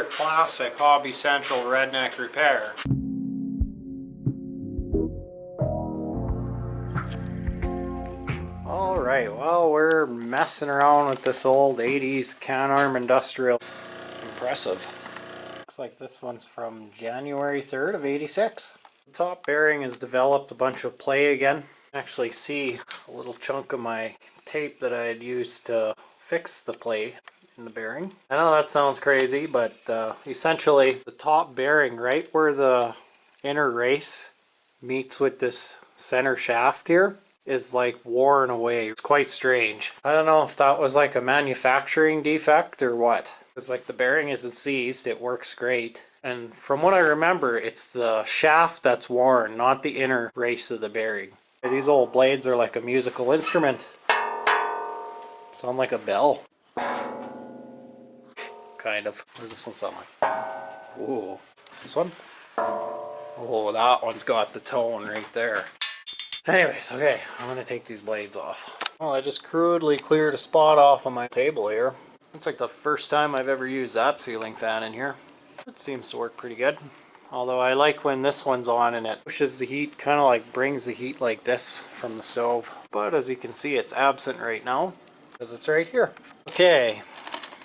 another classic Hobby Central redneck repair. Alright, well, we're messing around with this old 80s canarm industrial. Impressive. Looks like this one's from January 3rd of 86. The top bearing has developed a bunch of play again. Actually see a little chunk of my tape that I had used to fix the play in the bearing. I know that sounds crazy, but essentially the top bearing right where the inner race meets with this center shaft here is like worn away. It's quite strange. I don't know if that was like a manufacturing defect or what. It's like the bearing isn't seized, it works great. And from what I remember, it's the shaft that's worn, not the inner race of the bearing. These old blades are like a musical instrument. Sound like a bell. Kind of. What does this one sound like? Ooh. This one? Oh, that one's got the tone right there. Anyways, okay, I'm gonna take these blades off. Well, I just crudely cleared a spot off on my table here. It's like the first time I've ever used that ceiling fan in here. It seems to work pretty good. Although I like when this one's on and it pushes the heat, kind of like brings the heat like this from the stove. But as you can see, it's absent right now because it's right here. Okay,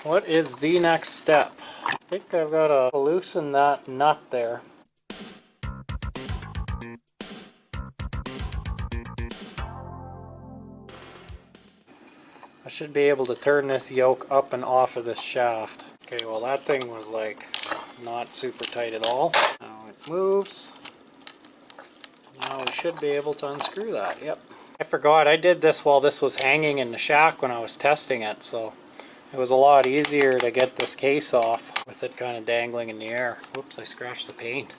what is the next step? I think I've got to loosen that nut there. I should be able to turn this yoke up and off of this shaft. Okay, well that thing was like not super tight at all. Now it moves. Now we should be able to unscrew that, yep. I forgot, I did this while this was hanging in the shack when I was testing it, so it was a lot easier to get this case off with it kind of dangling in the air. Whoops, I scratched the paint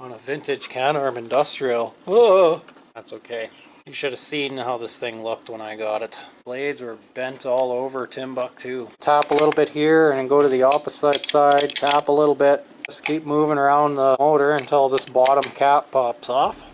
on a vintage canarm industrial. Oh, that's okay. You should have seen how this thing looked when I got it. Blades were bent all over Timbuktu. Tap a little bit here and then go to the opposite side. Tap a little bit. Just keep moving around the motor until this bottom cap pops off.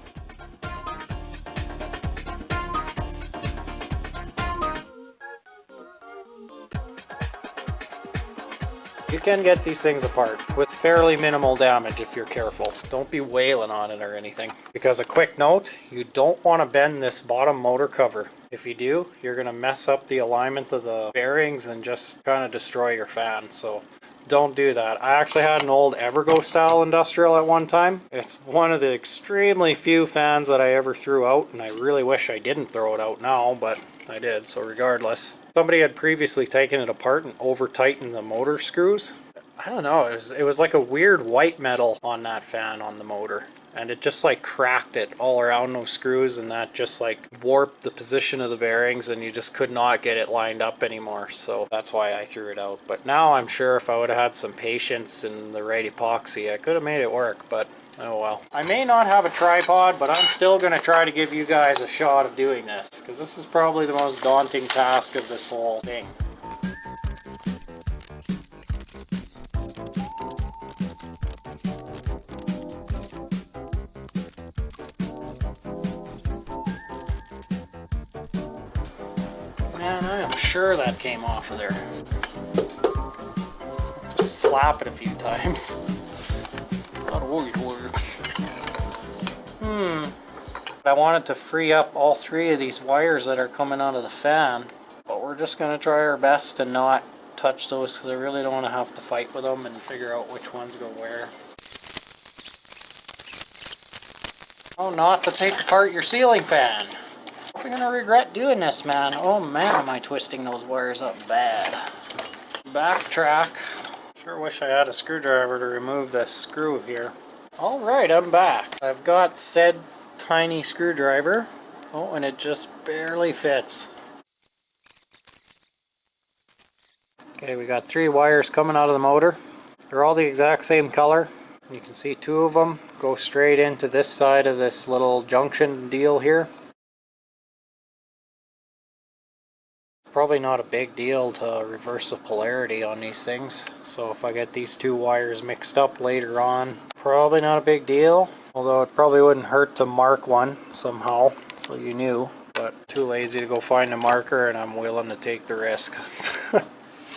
You can get these things apart with fairly minimal damage if you're careful. Don't be wailing on it or anything. Because a quick note, you don't want to bend this bottom motor cover. If you do, you're going to mess up the alignment of the bearings and just kind of destroy your fan. So don't do that. I actually had an old Evergo style industrial at one time. It's one of the extremely few fans that I ever threw out, and I really wish I didn't throw it out now, but I did, so regardless. Somebody had previously taken it apart and over tightened the motor screws. I don't know, it was like a weird white metal on that fan on the motor. And it just like cracked it all around those screws, and that just like warped the position of the bearings, and you just could not get it lined up anymore. So that's why I threw it out. But now I'm sure if I would have had some patience and the right epoxy, I could have made it work, but oh well. I may not have a tripod, but I'm still going to try to give you guys a shot of doing this, because this is probably the most daunting task of this whole thing. Man, I am sure that came off of there. Just slap it a few times. That always works. I wanted to free up all three of these wires that are coming out of the fan, but we're just going to try our best to not touch those because I really don't want to have to fight with them and figure out which ones go where. Oh, not to take apart your ceiling fan. We're going to regret doing this, man. Oh man, am I twisting those wires up bad. Backtrack. Sure wish I had a screwdriver to remove this screw here. Alright, I'm back. I've got said tiny screwdriver. Oh, and it just barely fits. Okay, we got three wires coming out of the motor. They're all the exact same color. You can see two of them go straight into this side of this little junction deal here. Probably not a big deal to reverse the polarity on these things, so if I get these two wires mixed up later on, probably not a big deal, although it probably wouldn't hurt to mark one somehow so you knew, but too lazy to go find a marker and I'm willing to take the risk.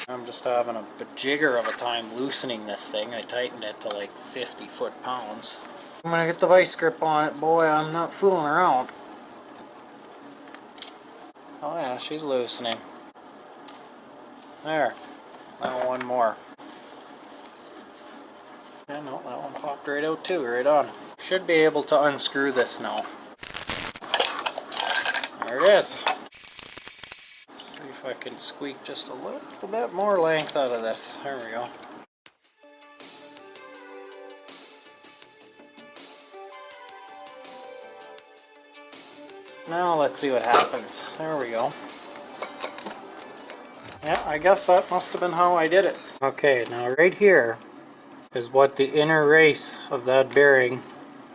I'm just just having a bajigger of a time loosening this thing. I tightened it to like 50 foot-pounds. I'm gonna get the vice grip on it, boy. I'm not fooling around. Oh yeah, she's loosening. There. Now one more. Yeah, no, that one popped right out too, right on. Should be able to unscrew this now. There it is. Let's see if I can squeak just a little bit more length out of this. There we go. Now let's see what happens. There we go. Yeah, I guess that must have been how I did it. Okay, now right here is what the inner race of that bearing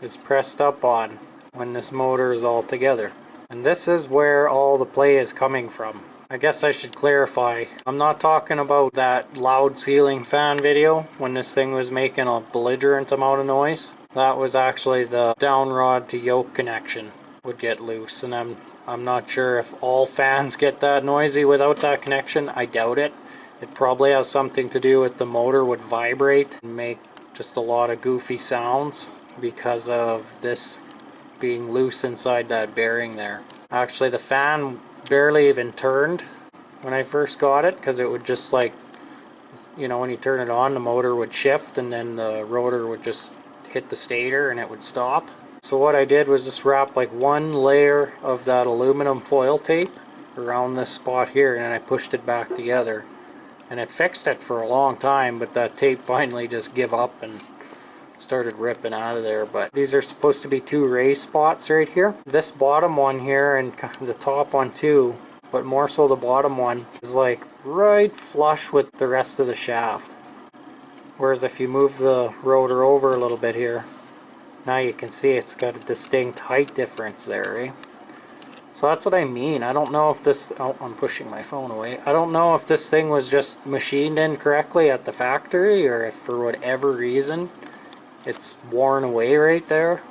is pressed up on when this motor is all together. And this is where all the play is coming from. I guess I should clarify, I'm not talking about that loud ceiling fan video when this thing was making a belligerent amount of noise. That was actually the down rod to yoke connection would get loose, and I'm not sure if all fans get that noisy without that connection. I doubt it. It probably has something to do with the motor would vibrate and make just a lot of goofy sounds because of this being loose inside that bearing there. Actually, the fan barely even turned when I first got it, because it would just, like, you know, when you turn it on, the motor would shift and then the rotor would just hit the stator and it would stop. So what I did was just wrap like one layer of that aluminum foil tape around this spot here, and then I pushed it back together. And it fixed it for a long time, but that tape finally just gave up and started ripping out of there. But these are supposed to be two raised spots right here. This bottom one here and the top one too, but more so the bottom one, is like right flush with the rest of the shaft. Whereas if you move the rotor over a little bit here, now you can see it's got a distinct height difference there, eh? So that's what I mean. I don't know if this... Oh, I'm pushing my phone away. I don't know if this thing was just machined in correctly at the factory, or if for whatever reason it's worn away right there.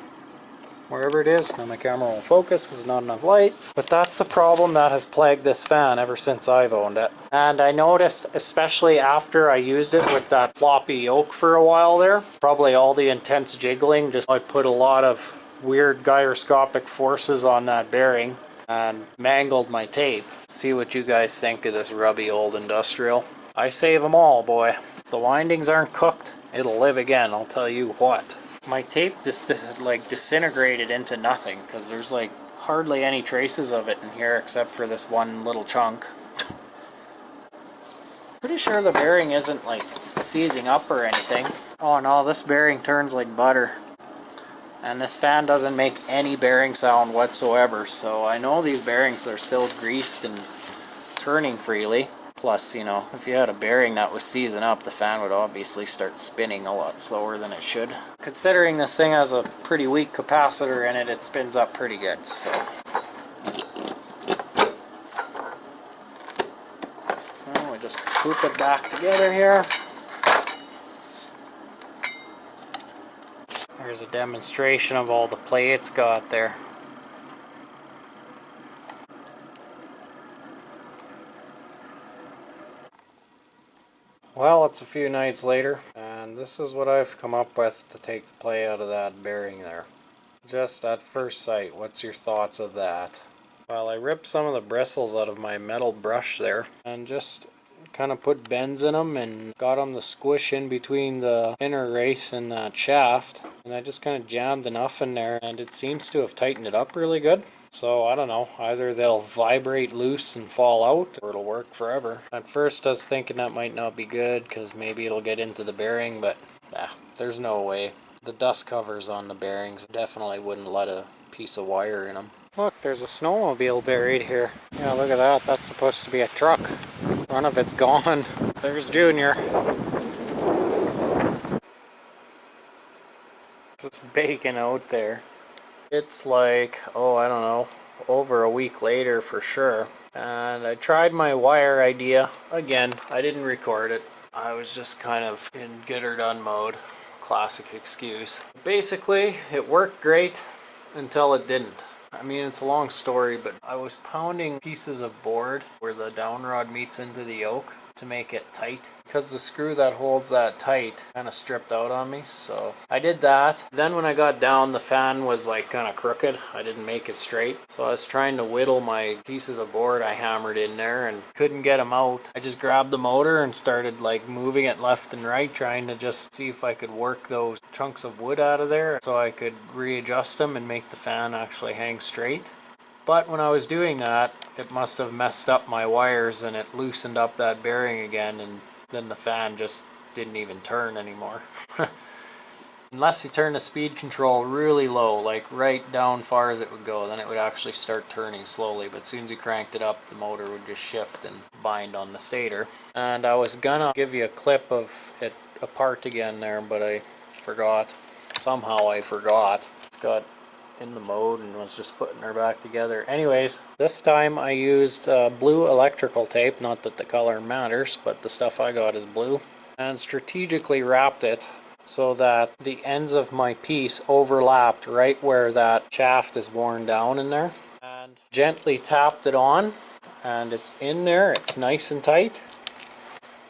Wherever it is. Now my camera won't focus because there's not enough light. But that's the problem that has plagued this fan ever since I've owned it. And I noticed, especially after I used it with that floppy yoke for a while there, probably all the intense jiggling, just I put a lot of weird gyroscopic forces on that bearing and mangled my tape. See what you guys think of this rubby old industrial. I save them all, boy. If the windings aren't cooked, it'll live again, I'll tell you what. My tape just like disintegrated into nothing because there's like hardly any traces of it in here except for this one little chunk. Pretty sure the bearing isn't like seizing up or anything. Oh no, this bearing turns like butter. And this fan doesn't make any bearing sound whatsoever, so I know these bearings are still greased and turning freely. Plus, you know, if you had a bearing that was seizing up, the fan would obviously start spinning a lot slower than it should. Considering this thing has a pretty weak capacitor in it, it spins up pretty good, so. Well, we just hoop it back together here. There's a demonstration of all the play it's got there. Well, it's a few nights later, and this is what I've come up with to take the play out of that bearing there. Just at first sight, what's your thoughts of that? Well, I ripped some of the bristles out of my metal brush there, and just kind of put bends in them and got them to squish in between the inner race and that shaft. And I just kind of jammed enough in there, and it seems to have tightened it up really good. So I don't know, either they'll vibrate loose and fall out, or it'll work forever. At first I was thinking that might not be good, because maybe it'll get into the bearing, but there's no way. The dust covers on the bearings definitely wouldn't let a piece of wire in them. Look, there's a snowmobile buried here. Yeah, look at that, that's supposed to be a truck. None of it's gone. There's Junior. It's baking out there. It's like, oh, I don't know, over a week later for sure. And I tried my wire idea. Again, I didn't record it. I was just kind of in get her done mode. Classic excuse. Basically, it worked great until it didn't. I mean, it's a long story, but I was pounding pieces of board where the down rod meets into the yoke. to make it tight, because the screw that holds that tight kind of stripped out on me. So I did that. Then when I got down, the fan was like kind of crooked. I didn't make it straight. So I was trying to whittle my pieces of board I hammered in there and couldn't get them out. I just grabbed the motor and started like moving it left and right, trying to just see if I could work those chunks of wood out of there so I could readjust them and make the fan actually hang straight. But when I was doing that, it must have messed up my wires and it loosened up that bearing again, and then the fan just didn't even turn anymore. Unless you turn the speed control really low, like right down far as it would go, then it would actually start turning slowly. But as soon as you cranked it up, the motor would just shift and bind on the stator. And I was gonna give you a clip of it apart again there, but I forgot. Somehow I forgot. It's got in the mode and was just putting her back together. Anyways, this time I used blue electrical tape, not that the color matters, but the stuff I got is blue, and strategically wrapped it so that the ends of my piece overlapped right where that shaft is worn down in there, and gently tapped it on, and it's in there. It's nice and tight.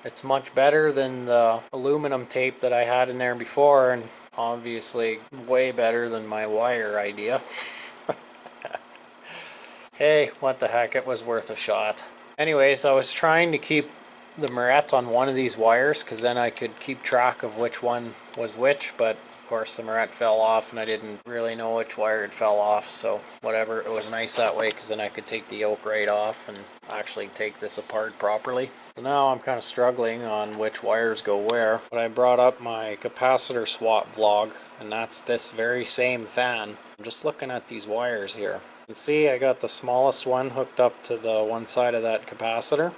It's much better than the aluminum tape that I had in there before, and obviously way better than my wire idea. Hey, what the heck, it was worth a shot. Anyways, I was trying to keep the Marette on one of these wires because then I could keep track of which one was which, but of course the Marette fell off and I didn't really know which wire it fell off, so whatever. It was nice that way because then I could take the yoke right off and actually take this apart properly. So now I'm kind of struggling on which wires go where, but I brought up my capacitor swap vlog, and that's this very same fan. I'm just looking at these wires here. You can see I got the smallest one hooked up to the one side of that capacitor.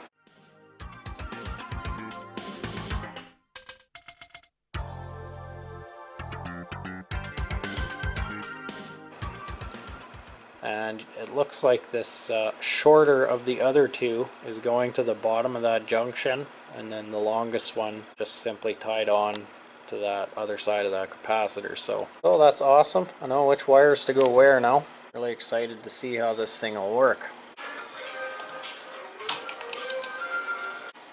And it looks like this shorter of the other two is going to the bottom of that junction, and then the longest one just simply tied on to that other side of that capacitor. So that's awesome. I know which wires to go where now. Really excited to see how this thing will work.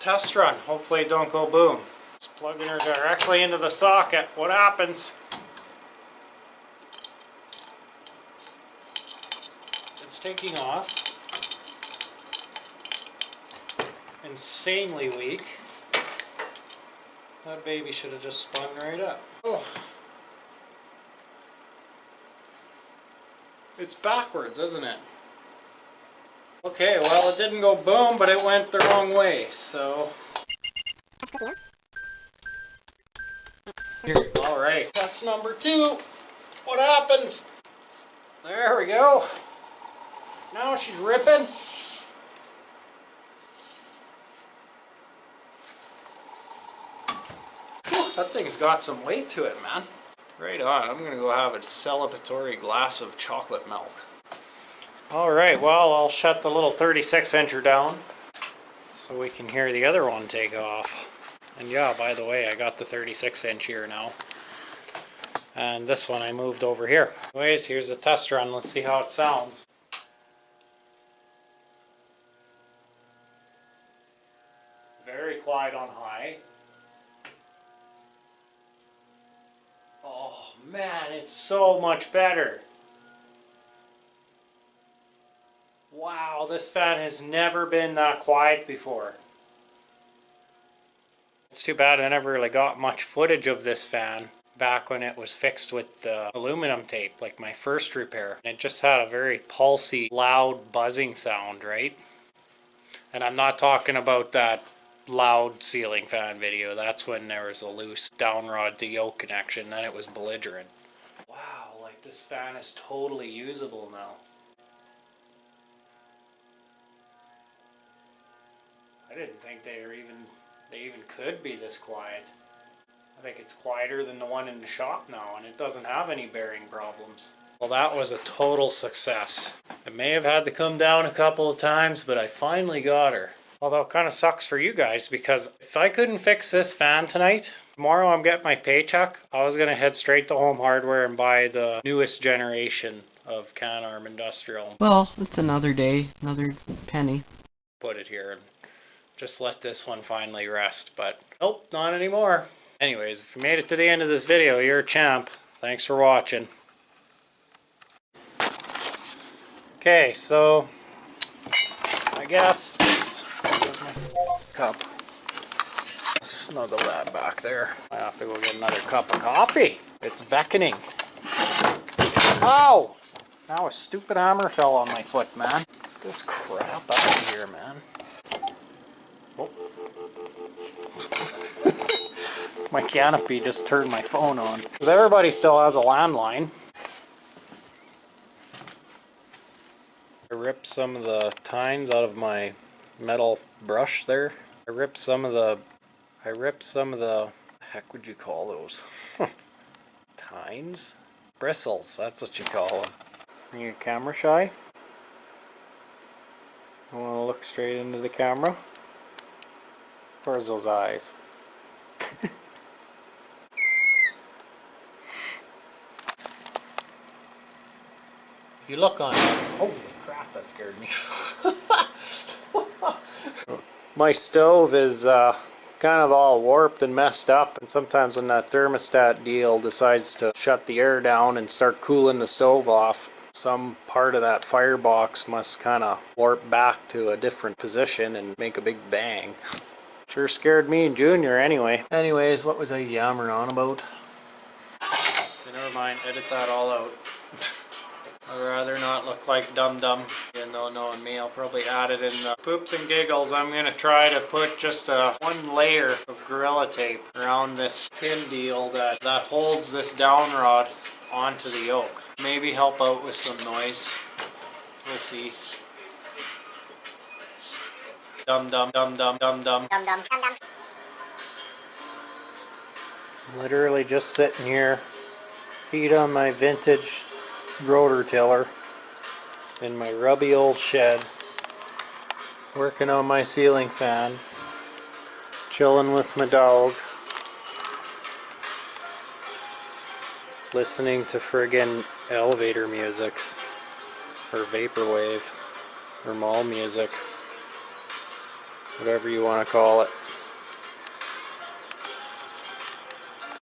Test run. Hopefully it don't go boom. Just plugging her directly into the socket. What happens? It's taking off. Insanely weak. That baby should have just spun right up. Oh. It's backwards, isn't it? Okay, well it didn't go boom, but it went the wrong way, so... Alright, test number 2. What happens? There we go. Now she's ripping. That thing's got some weight to it, man. Right on. I'm gonna go have a celebratory glass of chocolate milk. Alright, well, I'll shut the little 36-incher down so we can hear the other one take off. And yeah, by the way, I got the 36-inch here now. And this one I moved over here. Anyways, here's a test run. Let's see how it sounds. Very quiet on high. Oh man, it's so much better. Wow, this fan has never been that quiet before. It's too bad I never really got much footage of this fan back when it was fixed with the aluminum tape, like my first repair. It just had a very pulsy, loud buzzing sound, right? And I'm not talking about that loud ceiling fan video. That's when there was a loose downrod to yoke connection, then it was belligerent. Wow, like this fan is totally usable now. I didn't think they even could be this quiet. I think it's quieter than the one in the shop now, and it doesn't have any bearing problems. Well, that was a total success. It may have had to come down a couple of times, but I finally got her. Although it kind of sucks for you guys, because if I couldn't fix this fan tonight, tomorrow I'm getting my paycheck, I was going to head straight to Home Hardware and buy the newest generation of canarm industrial. Well, it's another day, another penny. Put it here and just let this one finally rest, but nope, not anymore. Anyways, if you made it to the end of this video, you're a champ. Thanks for watching. Okay, so I guess cup. Snuggle that back there. I have to go get another cup of coffee. It's beckoning. Ow! Now a stupid hammer fell on my foot, man. Get this crap out of here, man. Oh. My canopy just turned my phone on. Because everybody still has a landline. I ripped some of the tines out of my metal brush there. I ripped some of the, heck would you call those? Tines? Bristles, that's what you call them. Are you camera shy? I want to look straight into the camera. Where's those eyes? If you look on it, holy crap, that scared me. My stove is kind of all warped and messed up, and sometimes when that thermostat deal decides to shut the air down and start cooling the stove off, some part of that firebox must kind of warp back to a different position and make a big bang. Sure scared me and Junior anyway. Anyways, what was I yammering on about? Never mind, edit that all out. I'd rather not look like dum-dum, even though knowing me, I'll probably add it in the poops and giggles. I'm going to try to put just one layer of Gorilla Tape around this pin deal that holds this down rod onto the yoke. Maybe help out with some noise. We'll see. Dum-dum, dum-dum, dum-dum. Dum-dum, dum-dum. Literally just sitting here, feet on my vintage rotor tiller in my rubby old shed, working on my ceiling fan, chilling with my dog, listening to friggin' elevator music or vaporwave or mall music, whatever you want to call it.